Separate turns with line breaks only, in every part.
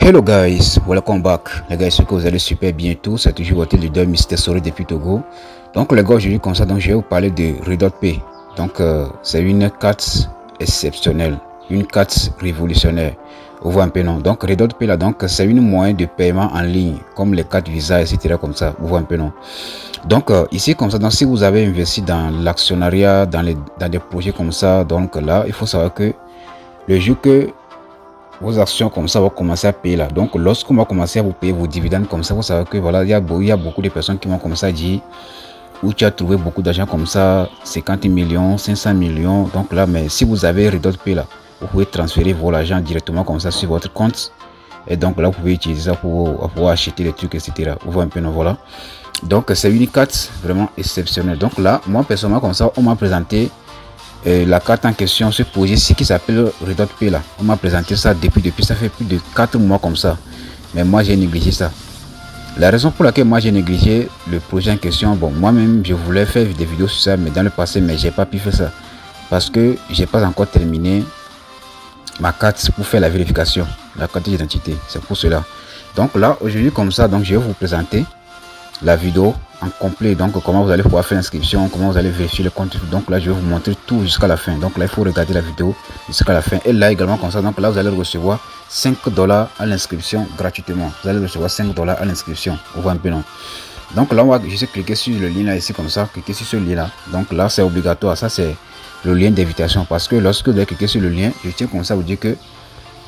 Hello guys, welcome back. Les gars, j'espère que vous allez super bien tous. C'est toujours votre leader Mr Sorry depuis Togo. Donc les gars, aujourd'hui comme ça, donc je vais vous parler de Redot Pay. Donc c'est une carte exceptionnelle, une carte révolutionnaire. Vous voyez un peu non. Donc Redot Pay là, donc c'est une moyen de paiement en ligne, comme les cartes Visa, etc. comme ça. Vous voyez un peu non. Donc ici comme ça, donc si vous avez investi dans l'actionnariat, dans des projets comme ça, donc là, il faut savoir que le jour que vos actions comme ça vont commencer à payer là. Donc lorsqu'on va commencer à vous payer vos dividendes comme ça, vous savez que voilà, il y a beaucoup de personnes qui vont commencer à dire où tu as trouvé beaucoup d'argent comme ça, 50 millions, 500 millions. Donc là, mais si vous avez Redot Pay là, vous pouvez transférer vos argent directement comme ça sur votre compte. Et donc là, vous pouvez utiliser ça pour acheter les trucs, etc. Vous voyez un peu, non, voilà. Donc c'est une carte vraiment exceptionnelle. Donc là, moi personnellement comme ça, on m'a présenté la carte en question, ce projet ci qui s'appelle Redot Pay là. On m'a présenté ça depuis ça fait plus de 4 mois comme ça. Mais moi j'ai négligé ça. La raison pour laquelle moi j'ai négligé le projet en question, bon moi-même je voulais faire des vidéos sur ça mais dans le passé, mais j'ai pas pu faire ça parce que j'ai pas encore terminé ma carte pour faire la vérification, la carte d'identité. C'est pour cela. Donc là aujourd'hui comme ça, donc je vais vous présenter la vidéo en complet, donc comment vous allez pouvoir faire l'inscription, comment vous allez vérifier le compte. Donc là je vais vous montrer tout jusqu'à la fin. Donc là il faut regarder la vidéo jusqu'à la fin. Et là également comme ça, donc là vous allez recevoir 5 $ à l'inscription gratuitement. Vous allez recevoir 5 $ à l'inscription. Vous voyez un peu non. Donc là on va juste cliquer sur le lien là ici comme ça, cliquer sur ce lien là. Donc là c'est obligatoire, ça c'est le lien d'invitation, parce que lorsque vous allez cliquer sur le lien, je tiens comme ça vous dire que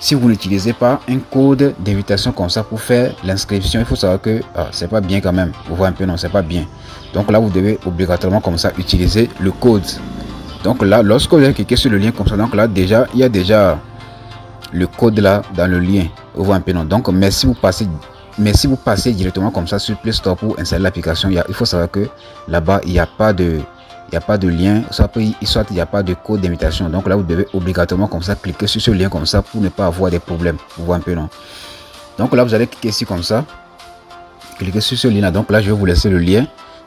si vous n'utilisez pas un code d'invitation comme ça pour faire l'inscription, il faut savoir que c'est pas bien quand même. Vous voyez un peu non, c'est pas bien. Donc là vous devez obligatoirement comme ça utiliser le code. Donc là lorsque vous allez cliquer sur le lien comme ça, donc là déjà il y a déjà le code là dans le lien. Vous voyez un peu non. Donc mais si vous passez directement comme ça sur Play Store pour installer l'application, il faut savoir que là-bas il n'y a pas de lien, soit il n'y a pas de code d'invitation. Donc là vous devez obligatoirement comme ça cliquer sur ce lien comme ça pour ne pas avoir des problèmes. Vous voyez un peu non. Donc là vous allez cliquer ici comme ça, cliquer sur ce lien là. Donc là je vais vous laisser le lien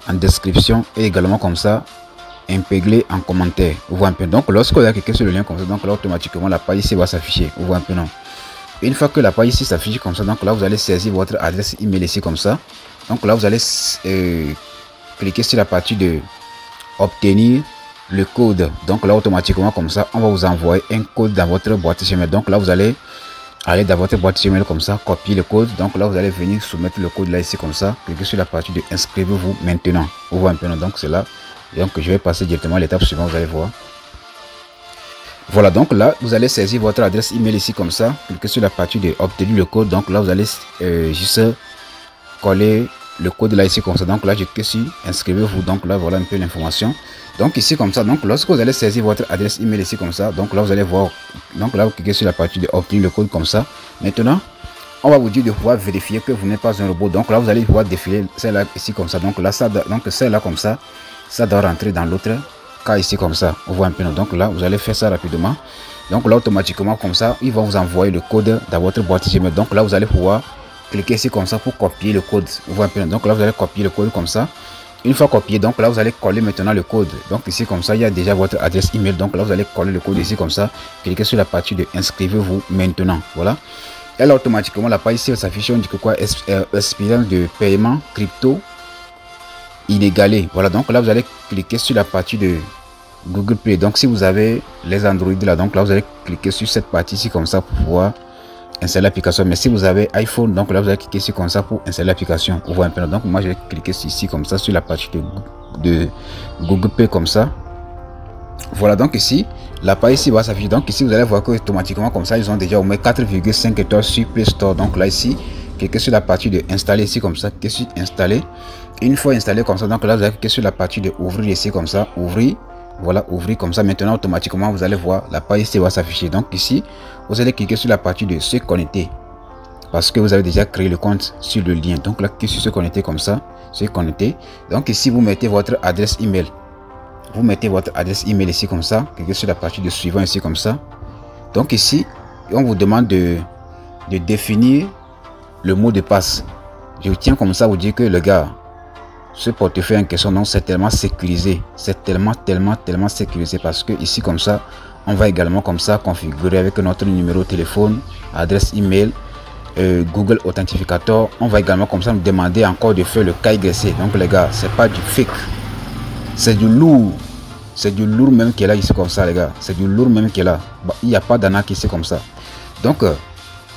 en description et également comme ça épinglé en commentaire. Vous voyez un peu. Donc lorsque vous allez cliquer sur le lien comme ça, donc là automatiquement la page ici va s'afficher. Vous voyez un peu non. Et une fois que la page ici s'affiche comme ça, donc là vous allez saisir votre adresse email ici comme ça. Donc là vous allez cliquer sur la partie de obtenir le code. Donc là automatiquement comme ça on va vous envoyer un code dans votre boîte email. Donc là vous allez aller dans votre boîte email comme ça, copier le code. Donc là vous allez venir soumettre le code là ici comme ça, cliquez sur la partie de inscrivez-vous maintenant. Vous voyez un peu non. Donc c'est là, donc je vais passer directement à l'étape suivante, vous allez voir. Voilà, donc là vous allez saisir votre adresse email ici comme ça, cliquez sur la partie de obtenir le code. Donc là vous allez juste coller le code là ici comme ça. Donc là je clique sur inscrivez-vous. Donc là voilà un peu l'information. Donc ici comme ça, donc lorsque vous allez saisir votre adresse email ici comme ça, donc là vous allez voir, donc là vous cliquez sur la partie de obtenir le code comme ça. Maintenant on va vous dire de pouvoir vérifier que vous n'êtes pas un robot. Donc là vous allez pouvoir défiler celle-là ici comme ça. Donc là ça, donc celle-là comme ça, ça doit rentrer dans l'autre cas ici comme ça. Vous voyez un peu. Donc là vous allez faire ça rapidement. Donc là automatiquement comme ça il va vous envoyer le code dans votre boîte email. Donc là vous allez pouvoir cliquez ici comme ça pour copier le code. Vous voyez un peu. Donc là vous allez copier le code comme ça. Une fois copié, donc là vous allez coller maintenant le code. Donc ici comme ça il y a déjà votre adresse email. Donc là vous allez coller le code ici comme ça, cliquez sur la partie de inscrivez-vous maintenant. Voilà, et là automatiquement la page ici s'affiche, on dit que quoi, expérience de paiement crypto inégalé. Voilà, donc là vous allez cliquer sur la partie de Google Play. Donc si vous avez les Android là, donc là vous allez cliquer sur cette partie ici comme ça pour pouvoir installer l'application. Mais si vous avez iPhone, donc là vous allez cliquer ici comme ça pour installer l'application. Vous voyez un peu. Donc moi je vais cliquer ici comme ça sur la partie de Google Play comme ça. Voilà, donc ici la page ici va s'afficher. Donc ici vous allez voir que automatiquement comme ça ils ont déjà au moins 4,5 étoiles sur Play Store. Donc là ici cliquez sur la partie de installer ici comme ça, cliquez sur installer. Une fois installé comme ça, donc là vous allez cliquer sur la partie de ouvrir ici comme ça, ouvrir. Voilà, ouvrir comme ça. Maintenant automatiquement vous allez voir la page ici va s'afficher. Donc ici vous allez cliquer sur la partie de se connecter parce que vous avez déjà créé le compte sur le lien. Donc là cliquez sur se connecter comme ça, se connecter. Donc ici vous mettez votre adresse email, vous mettez votre adresse email ici comme ça, cliquez sur la partie de suivant ici comme ça. Donc ici on vous demande de définir le mot de passe. Je tiens comme ça vous dire que le gars, ce portefeuille en question, non, c'est tellement sécurisé, c'est tellement sécurisé, parce que ici comme ça on va également comme ça configurer avec notre numéro de téléphone, adresse email, Google Authentificator. On va également comme ça nous demander encore de faire le KYC. Donc les gars, c'est pas du fake, c'est du lourd. C'est du lourd même qui est là ici comme ça les gars. C'est du lourd même qui est là. Bah, il n'y a pas d'arnaque ici comme ça. Donc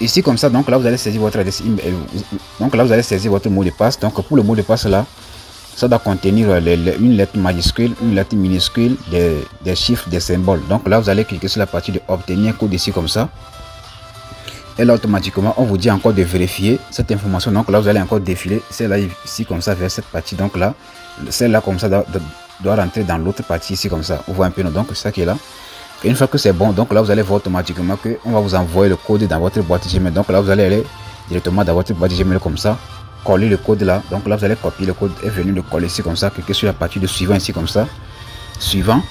ici comme ça, donc là vous allez saisir votre adresse email. Donc là vous allez saisir votre mot de passe. Donc pour le mot de passe là, ça doit contenir une lettre majuscule, une lettre minuscule, des chiffres, des symboles. Donc là vous allez cliquer sur la partie de obtenir un code ici comme ça. Et là automatiquement on vous dit encore de vérifier cette information. Donc là vous allez encore défiler celle-là ici comme ça vers cette partie. Donc là celle-là comme ça doit rentrer dans l'autre partie ici comme ça. On voit un peu, donc c'est ça qui est là. Et une fois que c'est bon, donc là vous allez voir automatiquement que on va vous envoyer le code dans votre boîte Gmail. Donc là vous allez aller directement dans votre boîte Gmail comme ça, coller le code là. Donc là vous allez copier le code et venir le coller ici comme ça, cliquer sur la partie de suivant ici comme ça, suivant.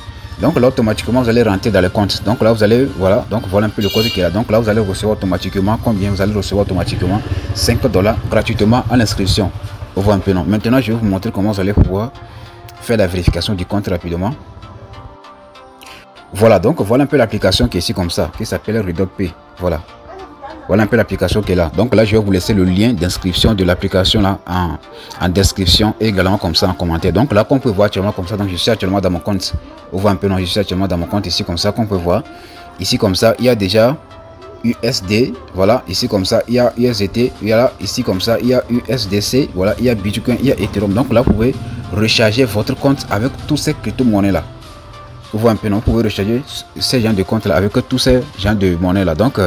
Donc là automatiquement vous allez rentrer dans le compte. Donc là vous allez, voilà, donc voilà un peu le code qui est là. Donc là vous allez recevoir automatiquement combien? Vous allez recevoir automatiquement $5 gratuitement à l'inscription. On voit un peu, non? Maintenant je vais vous montrer comment vous allez pouvoir faire la vérification du compte rapidement. Voilà, donc voilà un peu l'application qui est ici comme ça, qui s'appelle Redot Pay. Voilà un peu l'application qui est là. Donc là je vais vous laisser le lien d'inscription de l'application là en description et également comme ça en commentaire. Donc là qu'on peut voir actuellement comme ça, donc je suis actuellement dans mon compte. On voit un peu, non, je suis actuellement dans mon compte ici comme ça, qu'on peut voir ici comme ça. Il y a déjà USD, voilà, ici comme ça il y a USDT, il y a là, ici comme ça il y a USDC, voilà, il y a Bitcoin, il y a Ethereum. Donc là vous pouvez recharger votre compte avec tous ces crypto-monnaies là. Vous voyez un peu, non, vous pouvez recharger ces gens de compte là avec tous ces gens de monnaie là. Donc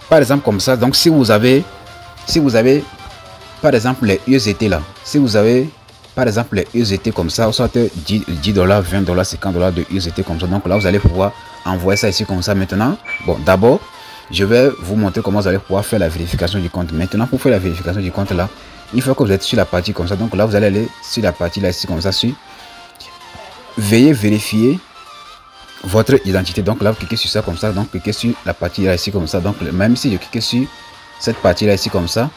par exemple comme ça, donc si vous avez par exemple les USDT là, si vous avez par exemple les USDT comme ça, soit $10, $20, $50 de USDT comme ça, donc là vous allez pouvoir envoyer ça ici comme ça. Maintenant, bon, d'abord je vais vous montrer comment vous allez pouvoir faire la vérification du compte. Maintenant pour faire la vérification du compte là, il faut que vous êtes sur la partie comme ça. Donc là vous allez aller sur la partie là ici comme ça, sur veuillez vérifier votre identité. Donc là vous cliquez sur ça comme ça, donc cliquez sur la partie là ici comme ça. Donc même si je clique sur cette partie là ici comme ça,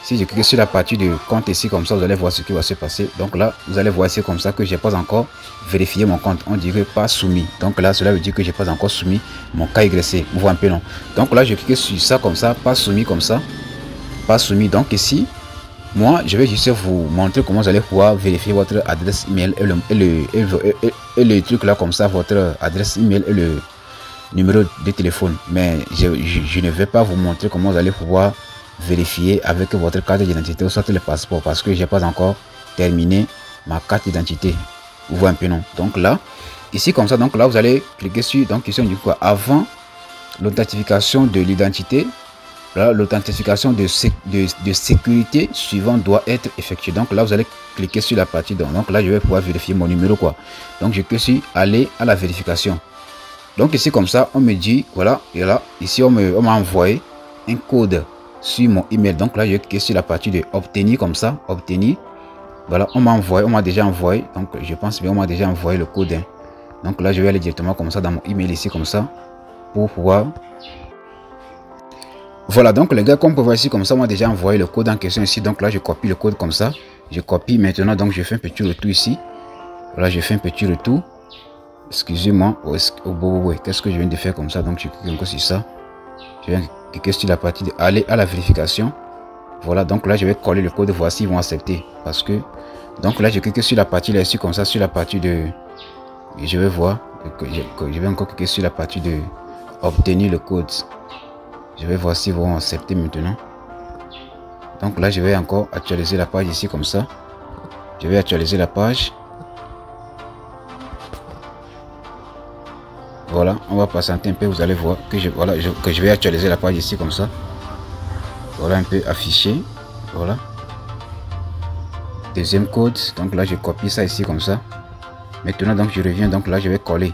si je clique sur la partie de compte ici comme ça, vous allez voir ce qui va se passer. Donc là vous allez voir ici comme ça que j'ai pas encore vérifié mon compte, on dirait pas soumis. Donc là cela veut dire que j'ai pas encore soumis mon KYC. Vous voyez un peu, non? Donc là je clique sur ça comme ça, pas soumis comme ça, pas soumis. Donc ici moi je vais juste vous montrer comment vous allez pouvoir vérifier votre adresse email et le truc là comme ça, votre adresse email et le numéro de téléphone. Mais je ne vais pas vous montrer comment vous allez pouvoir vérifier avec votre carte d'identité ou soit le passeport, parce que j'ai pas encore terminé ma carte d'identité. Vous voyez un peu, non? Donc là ici comme ça, donc là vous allez cliquer sur, donc ici on dit quoi? Avant l'authentification de l'identité, l'authentification de sécurité suivante doit être effectuée. Donc là vous allez cliquer sur la partie donc là je vais pouvoir vérifier mon numéro quoi. Donc je clique sur aller à la vérification. Donc ici comme ça on me dit voilà, et là ici on m'a envoyé un code sur mon email. Donc là je clique sur la partie de obtenir comme ça, obtenir. Voilà, on m'a déjà envoyé, donc je pense bien on m'a déjà envoyé le code, hein. Donc là je vais aller directement comme ça dans mon email ici comme ça pour pouvoir. Voilà, donc les gars, comme on peut voir ici comme ça, on m'a déjà envoyé le code en question ici. Donc là je copie le code comme ça, je copie maintenant, donc je fais un petit retour ici. Voilà, je fais un petit retour. Excusez-moi, qu'est-ce que je viens de faire comme ça? Donc je clique encore sur ça, je viens cliquer sur la partie de aller à la vérification. Voilà, donc là je vais coller le code, voici, ils vont accepter, parce que donc là je clique sur la partie là ici comme ça, sur la partie de, je vais voir que je vais encore cliquer sur la partie de obtenir le code. Je vais voir s'ils vont accepter maintenant. Donc là je vais encore actualiser la page ici comme ça, je vais actualiser la page. Voilà, on va patienter un peu, vous allez voir que je vais actualiser la page ici comme ça. Voilà un peu affiché. Voilà, deuxième code. Donc là je copie ça ici comme ça. Maintenant donc je reviens, donc là je vais coller.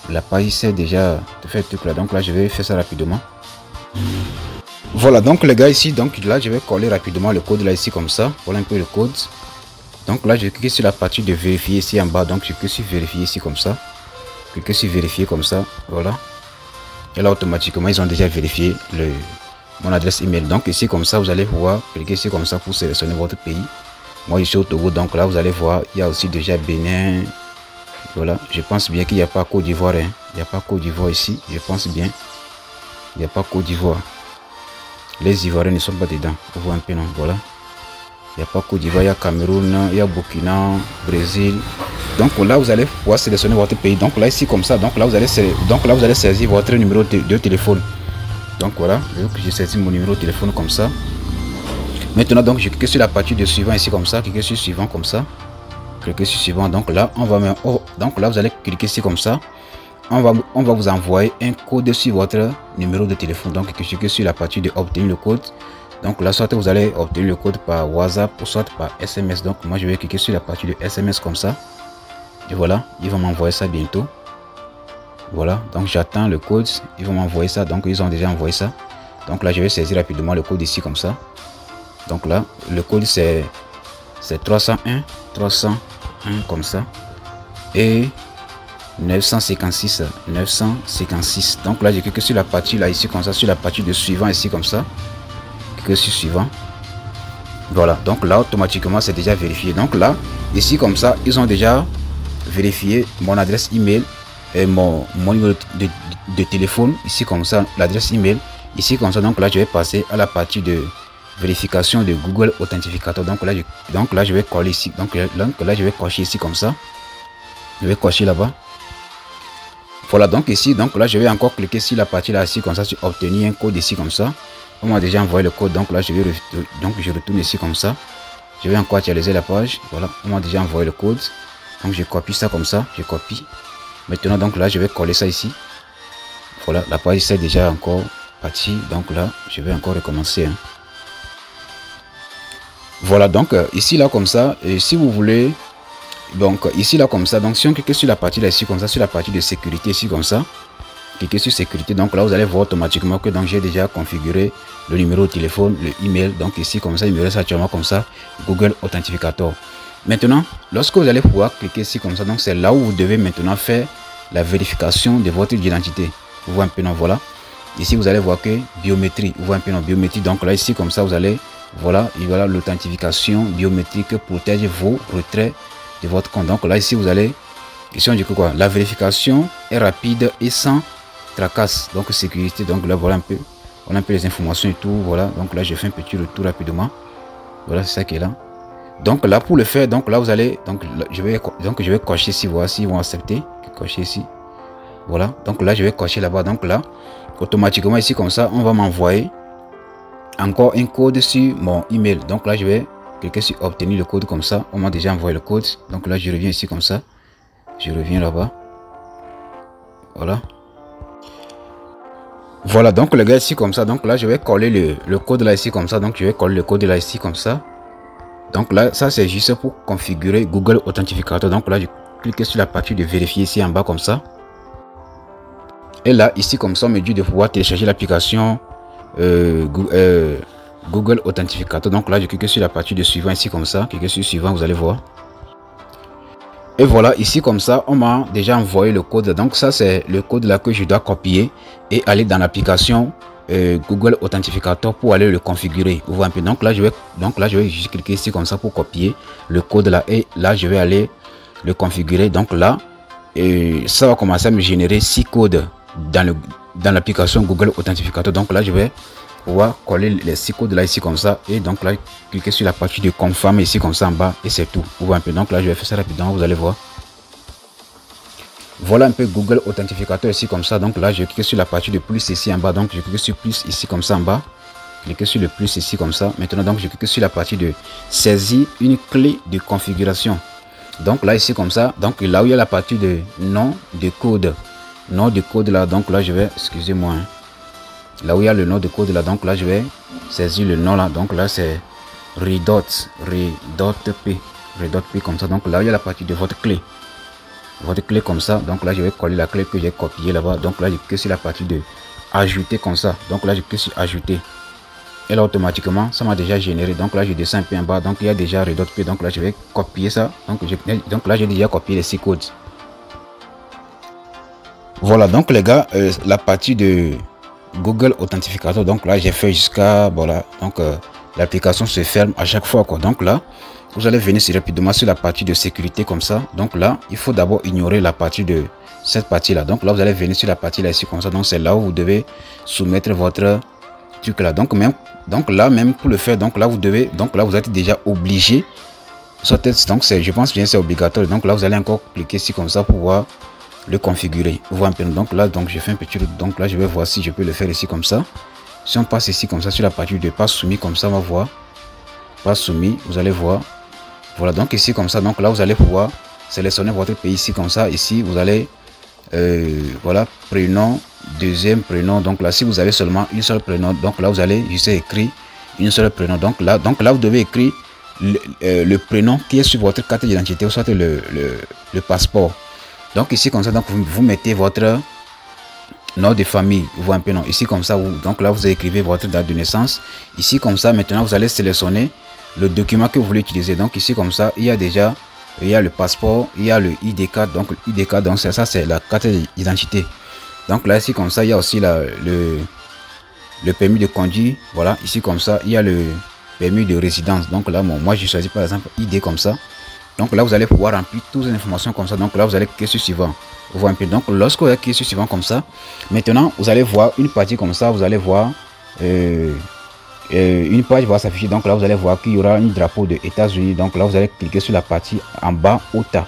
La page c'est déjà de faire tout là, donc là je vais faire ça rapidement. Voilà, donc les gars ici, donc là je vais coller rapidement le code là ici comme ça. Voilà un peu le code. Donc là je clique sur la partie de vérifier ici en bas, donc je clique sur vérifier ici comme ça. Cliquez sur vérifier comme ça, voilà. Et là automatiquement ils ont déjà vérifié mon adresse email. Donc ici comme ça vous allez pouvoir cliquer ici comme ça pour sélectionner votre pays. Moi je suis au Togo, donc là vous allez voir il y a aussi déjà Bénin. Voilà, je pense bien qu'il n'y a pas Côte d'Ivoire, hein. Il n'y a pas Côte d'Ivoire ici, je pense bien. Il n'y a pas Côte d'Ivoire. Les Ivoiriens ne sont pas dedans. Vous voyez un peu, non? Voilà. Il n'y a pas Côte d'Ivoire, il y a Cameroun, il y a Burkina, Brésil. Donc là, vous allez pouvoir sélectionner votre pays. Donc là, ici, comme ça. Donc là, vous allez saisir votre numéro de téléphone. Donc voilà, j'ai saisi mon numéro de téléphone comme ça. Maintenant, donc, je clique sur la partie de suivant ici comme ça. Cliquez sur suivant comme ça. Cliquez sur suivant. Donc là, donc là, vous allez cliquer ici comme ça. On va vous envoyer un code sur votre numéro de téléphone. Donc, cliquez sur la partie de obtenir le code. Donc là, soit vous allez obtenir le code par WhatsApp ou soit par SMS. Donc moi, je vais cliquer sur la partie de SMS comme ça. Et voilà, ils vont m'envoyer ça bientôt. Voilà, donc j'attends le code. Ils vont m'envoyer ça. Donc ils ont déjà envoyé ça. Donc là, je vais saisir rapidement le code ici comme ça. Donc là, le code c'est 301 comme ça. Et 956. Donc là, je clique sur la partie là ici comme ça, sur la partie de suivant ici comme ça. Cliquez sur suivant. Voilà, donc là automatiquement c'est déjà vérifié. Donc là, ici comme ça, ils ont déjà vérifié mon adresse email et mon numéro de téléphone. Ici comme ça, l'adresse email. Ici comme ça, donc là je vais passer à la partie de vérification de Google Authentificator. Donc là je vais coller ici. Donc là je vais cocher ici comme ça. Je vais cocher là-bas. Voilà, donc ici, donc là je vais encore cliquer sur la partie là ici comme ça, sur obtenir un code ici comme ça. On m'a déjà envoyé le code, donc là je retourne ici comme ça. Je vais encore actualiser la page. Voilà, on m'a déjà envoyé le code. Donc je copie ça comme ça, je copie. Maintenant donc là je vais coller ça ici. Voilà, la page c'est déjà encore partie. Donc là je vais encore recommencer. Voilà, donc ici là comme ça, et si vous voulez, donc ici là comme ça, donc si on clique sur la partie là ici comme ça, sur la partie de sécurité ici comme ça, cliquez sur sécurité. Donc là vous allez voir automatiquement que donc j'ai déjà configuré le numéro de téléphone, le email. Donc ici comme ça, il me reste actuellement comme ça Google Authentificator. Maintenant, lorsque vous allez pouvoir cliquer ici comme ça, donc c'est là où vous devez maintenant faire la vérification de votre identité. Vous voyez un peu, non? Voilà, ici vous allez voir que biométrie, vous voyez un peu, non? Biométrie. Donc là ici comme ça vous allez, voilà, et voilà, l'authentification biométrique protège vos retraits de votre compte. Donc là ici vous allez, ici on dit que quoi, la vérification est rapide et sans tracasse. Donc sécurité. Donc là voilà un peu, on a un peu les informations et tout. Voilà, donc là je fais un petit retour rapidement. Voilà, c'est ça qui est là. Donc là pour le faire, donc là vous allez, donc là, je vais cocher ici. Voici, ils vont accepter, cocher ici. Voilà, donc là je vais cocher là-bas. Donc là automatiquement ici comme ça, on va m'envoyer encore un code sur mon email. Donc là je vais cliquer sur obtenir le code comme ça. On m'a déjà envoyé le code. Donc là je reviens ici comme ça. Je reviens là-bas. Voilà. Voilà, donc les gars ici comme ça. Donc là je vais coller le code là ici comme ça. Donc je vais coller le code là ici comme ça. Donc là ça c'est juste pour configurer Google Authentificator. Donc là je clique sur la partie de vérifier ici en bas comme ça. Et là ici comme ça on me dit de pouvoir télécharger l'application Google Authentificator. Donc là je clique sur la partie de suivant ici comme ça. Cliquez sur suivant, vous allez voir. Et voilà, ici comme ça on m'a déjà envoyé le code. Donc ça c'est le code là que je dois copier et aller dans l'application Google Authentificator pour aller le configurer. Vous voyez un peu. Donc là je vais juste cliquer ici comme ça pour copier le code là, et là je vais aller le configurer. Donc là ça va commencer à me générer 6 codes dans l'application Google Authentificator. Donc là je vais pouvoir coller les 6 codes là ici comme ça, et donc là cliquez sur la partie de confirmer ici comme ça en bas, et c'est tout. Vous voyez un peu. Donc là je vais faire ça rapidement, vous allez voir. Voilà un peu Google Authentificator ici comme ça. Donc là je clique sur la partie de plus ici en bas. Donc je clique sur plus ici comme ça en bas. Cliquez sur le plus ici comme ça. Maintenant donc je clique sur la partie de saisir une clé de configuration. Donc là ici comme ça, donc là où il y a la partie de nom de code, là, donc là je vais, excusez-moi, là où il y a le nom de code là, donc là je vais saisir le nom là. Donc là c'est Redot-P comme ça. Donc là où il y a la partie de votre clé comme ça. Donc là je vais coller la clé que j'ai copiée là-bas. Donc là je clique sur la partie de ajouter comme ça. Donc là je clique sur ajouter, et là automatiquement ça m'a déjà généré. Donc là je descends un peu en bas. Donc il y a déjà Redot-P. Donc là je vais copier ça. Donc là j'ai déjà copié les 6 codes. Voilà, donc les gars, la partie de Google Authentificator, donc là j'ai fait jusqu'à, voilà, donc l'application se ferme à chaque fois quoi. Donc là vous allez venir rapidement sur la partie de sécurité comme ça. Donc là il faut d'abord ignorer la partie de cette partie là. Donc là vous allez venir sur la partie là ici comme ça. Donc c'est là où vous devez soumettre votre truc là. Donc même Donc là même pour le faire, donc là vous devez, donc là vous êtes déjà obligé. Donc je pense bien c'est obligatoire. Donc là vous allez encore cliquer ici comme ça pour pouvoir le configurer. Vous voyez un peu. Donc là donc je fais un petit, donc là je vais voir si je peux le faire ici comme ça. Si on passe ici comme ça sur la partie de pas soumis comme ça, on va voir pas soumis. Vous allez voir. Voilà, donc ici comme ça, donc là vous allez pouvoir sélectionner votre pays ici comme ça. Ici vous allez voilà, prénom, deuxième prénom. Donc là si vous avez seulement une seule prénom, donc là vous allez juste écrire une seule prénom. Donc là vous devez écrire le prénom qui est sur votre carte d'identité ou soit le passeport. Donc ici comme ça, donc vous mettez votre nom de famille, vous voyez un peu, non, ici comme ça, donc là vous écrivez votre date de naissance. Ici comme ça, maintenant vous allez sélectionner le document que vous voulez utiliser. Donc ici comme ça, il y a déjà, il y a le passeport, il y a le ID card. Donc le ID card, donc ça c'est la carte d'identité. Donc là ici comme ça, il y a aussi le permis de conduire. Voilà, ici comme ça, il y a le permis de résidence. Donc là moi je choisis par exemple ID comme ça. Donc là vous allez pouvoir remplir toutes les informations comme ça. Donc là vous allez cliquer sur suivant. Vous voyez un peu. Donc lorsque vous allez cliquer sur suivant comme ça, maintenant vous allez voir une partie comme ça. Vous allez voir une page va s'afficher. Donc là vous allez voir qu'il y aura un drapeau des États-Unis. Donc là vous allez cliquer sur la partie en bas OTA.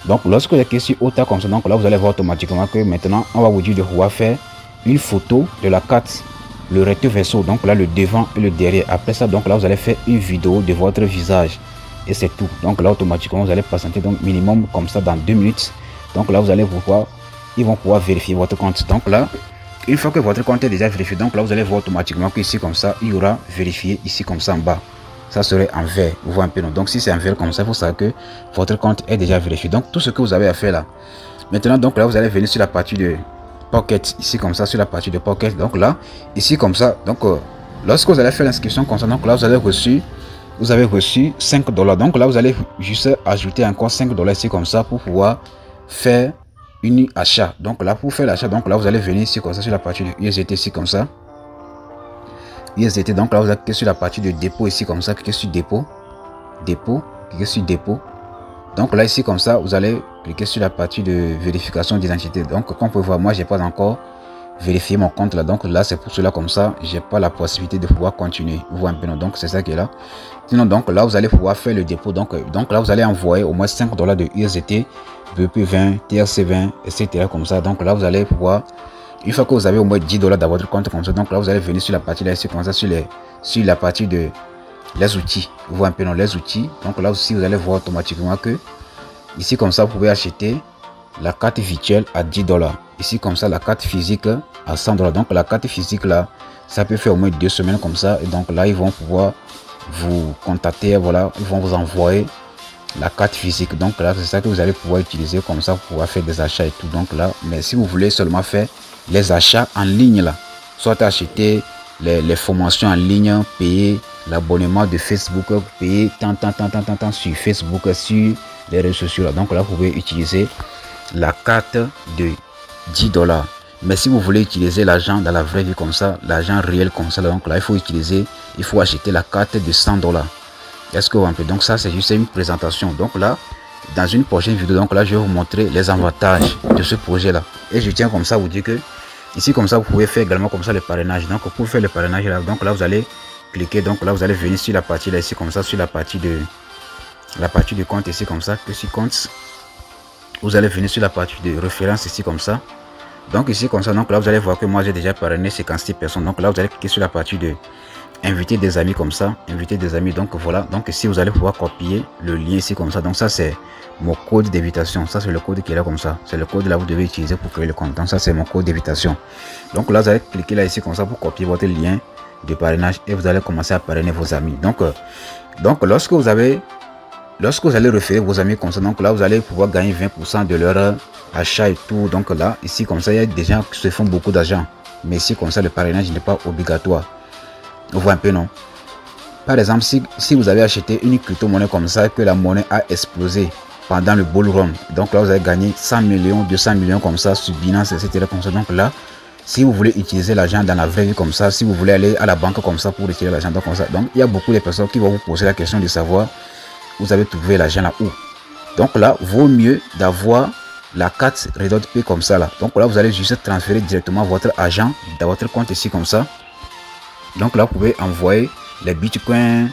Donc lorsque vous allez cliquer sur OTA comme ça, donc là vous allez voir automatiquement que maintenant on va vous dire de pouvoir faire une photo de la carte, le recto verso, donc là le devant et le derrière. Après ça, donc là vous allez faire une vidéo de votre visage et c'est tout. Donc là automatiquement vous allez patienter donc minimum comme ça dans 2 minutes. Donc là vous allez pouvoir, ils vont pouvoir vérifier votre compte. Donc là une fois que votre compte est déjà vérifié, donc là vous allez voir automatiquement que ici comme ça il y aura vérifié ici comme ça en bas. Ça serait en vert, vous voyez un peu. Donc si c'est en vert comme ça, il faut savoir que votre compte est déjà vérifié. Donc tout ce que vous avez à faire là maintenant, donc là vous allez venir sur la partie de Pocket, ici comme ça, sur la partie de Pocket. Donc là ici comme ça, donc lorsque vous allez faire l'inscription comme ça, donc là vous avez reçu 5 $. Donc là vous allez juste ajouter encore 5 $ ici comme ça pour pouvoir faire une achat. Donc là pour faire l'achat, donc là vous allez venir ici comme ça sur la partie de USDT ici comme ça, USDT. Donc là vous allez cliquer sur la partie de dépôt ici comme ça, cliquez sur dépôt, cliquez sur dépôt. Donc là ici comme ça vous allez cliquer sur la partie de vérification d'identité. Donc comme vous pouvez voir, moi j'ai pas encore vérifié mon compte là, donc là c'est pour cela comme ça j'ai pas la possibilité de pouvoir continuer, vous voyez un peu, non? Donc c'est ça qui est là. Sinon donc là vous allez pouvoir faire le dépôt. Donc là vous allez envoyer au moins 5 $ de USDT, BP20, TRC20, etc. comme ça. Donc là vous allez pouvoir, une fois que vous avez au moins 10 $ dans votre compte comme ça, donc là vous allez venir sur la partie là ici comme ça, sur la partie de les outils, vous voyez un peu, non, les outils. Donc là aussi vous allez voir automatiquement que ici comme ça vous pouvez acheter la carte virtuelle à 10 $. Ici comme ça la carte physique à 100 $. Donc la carte physique là ça peut faire au moins 2 semaines comme ça. Et donc là ils vont pouvoir vous contacter, voilà, ils vont vous envoyer la carte physique. Donc là c'est ça que vous allez pouvoir utiliser comme ça pour pouvoir faire des achats et tout. Donc là, mais si vous voulez seulement faire les achats en ligne là, soit acheter les formations en ligne, payer l'abonnement de Facebook, payer tant sur Facebook, sur les réseaux sociaux là. Donc là vous pouvez utiliser la carte de 10 $. Mais si vous voulez utiliser l'argent dans la vraie vie comme ça, l'argent réel comme ça, donc là il faut acheter la carte de 100 $. Est-ce que vous comprenez? Donc ça c'est juste une présentation. Donc là dans une prochaine vidéo, donc là je vais vous montrer les avantages de ce projet là. Et je tiens comme ça vous dire que ici comme ça vous pouvez faire également comme ça le parrainage. Donc pour faire le parrainage là, donc là vous allez cliquer, donc là vous allez venir sur la partie là ici comme ça, sur la partie du compte ici comme ça, que sur compte. Vous allez venir sur la partie de référence ici comme ça. Donc ici comme ça, donc là vous allez voir que moi j'ai déjà parrainé 56 personnes. Donc là vous allez cliquer sur la partie de inviter des amis comme ça, inviter des amis. Donc voilà, donc ici vous allez pouvoir copier le lien ici comme ça. Donc ça c'est mon code d'invitation. Ça c'est le code qui est là comme ça. C'est le code là vous devez utiliser pour créer le compte. Donc ça c'est mon code d'invitation. Donc là vous allez cliquer là ici comme ça pour copier votre lien de parrainage et vous allez commencer à parrainer vos amis. Donc lorsque vous allez référer vos amis comme ça, donc là vous allez pouvoir gagner 20% de leur achat et tout. Donc là ici comme ça il y a des gens qui se font beaucoup d'argent, mais ici comme ça le parrainage n'est pas obligatoire. Vous voyez un peu, non? Par exemple si vous avez acheté une crypto-monnaie comme ça, que la monnaie a explosé pendant le bull run, donc là vous allez gagner 100 millions, 200 millions comme ça sur Binance, etc. comme ça. Donc là si vous voulez utiliser l'argent dans la vraie vie comme ça, si vous voulez aller à la banque comme ça pour retirer l'argent comme ça, donc il y a beaucoup de personnes qui vont vous poser la question de savoir vous avez trouvé l'argent là où. Donc là vaut mieux d'avoir la carte Redot Pay comme ça là. Donc là vous allez juste transférer directement votre argent dans votre compte ici comme ça. Donc là, vous pouvez envoyer les bitcoins,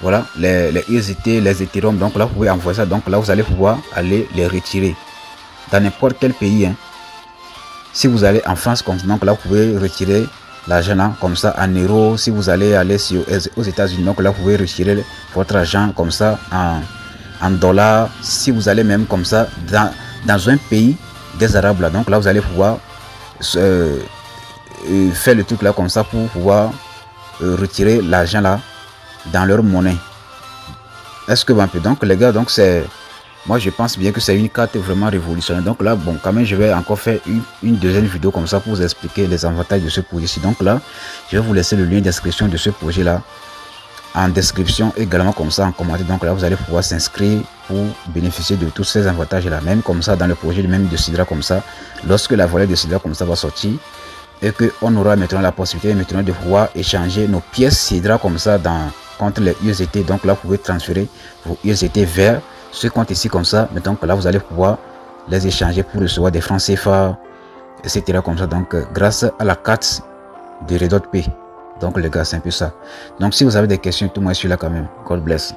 voilà, les USDT, les Ethereum. Donc là, vous pouvez envoyer ça. Donc là, vous allez pouvoir aller les retirer dans n'importe quel pays. Hein. Si vous allez en France, comme donc là, vous pouvez retirer l'argent là, comme ça en euros. Si vous allez aux États-Unis, donc là, vous pouvez retirer votre argent comme ça en dollars. Si vous allez même comme ça dans un pays des Arabes là, donc là, vous allez pouvoir faire le truc là comme ça pour pouvoir retirer l'argent là dans leur monnaie. Est-ce que vous peu donc les gars, donc c'est, moi je pense bien que c'est une carte vraiment révolutionnaire. Donc là, bon, quand même je vais encore faire une deuxième vidéo comme ça pour vous expliquer les avantages de ce projet ci. Donc là, je vais vous laisser le lien d'inscription de ce projet là en description, également comme ça en commentaire. Donc là, vous allez pouvoir s'inscrire pour bénéficier de tous ces avantages là, même comme ça dans le projet même de Sidra comme ça. Lorsque la volée de Sidra comme ça va sortir et que on aura maintenant la possibilité maintenant de pouvoir échanger nos pièces Sidra comme ça contre les USDT. Donc là, vous pouvez transférer vos USDT vers ce compte ici comme ça. Mais donc là, vous allez pouvoir les échanger pour recevoir des francs CFA, etc. comme ça. Donc grâce à la carte de Redot Pay. Donc les gars, c'est un peu ça. Donc si vous avez des questions, tout moi je suis là quand même. God bless.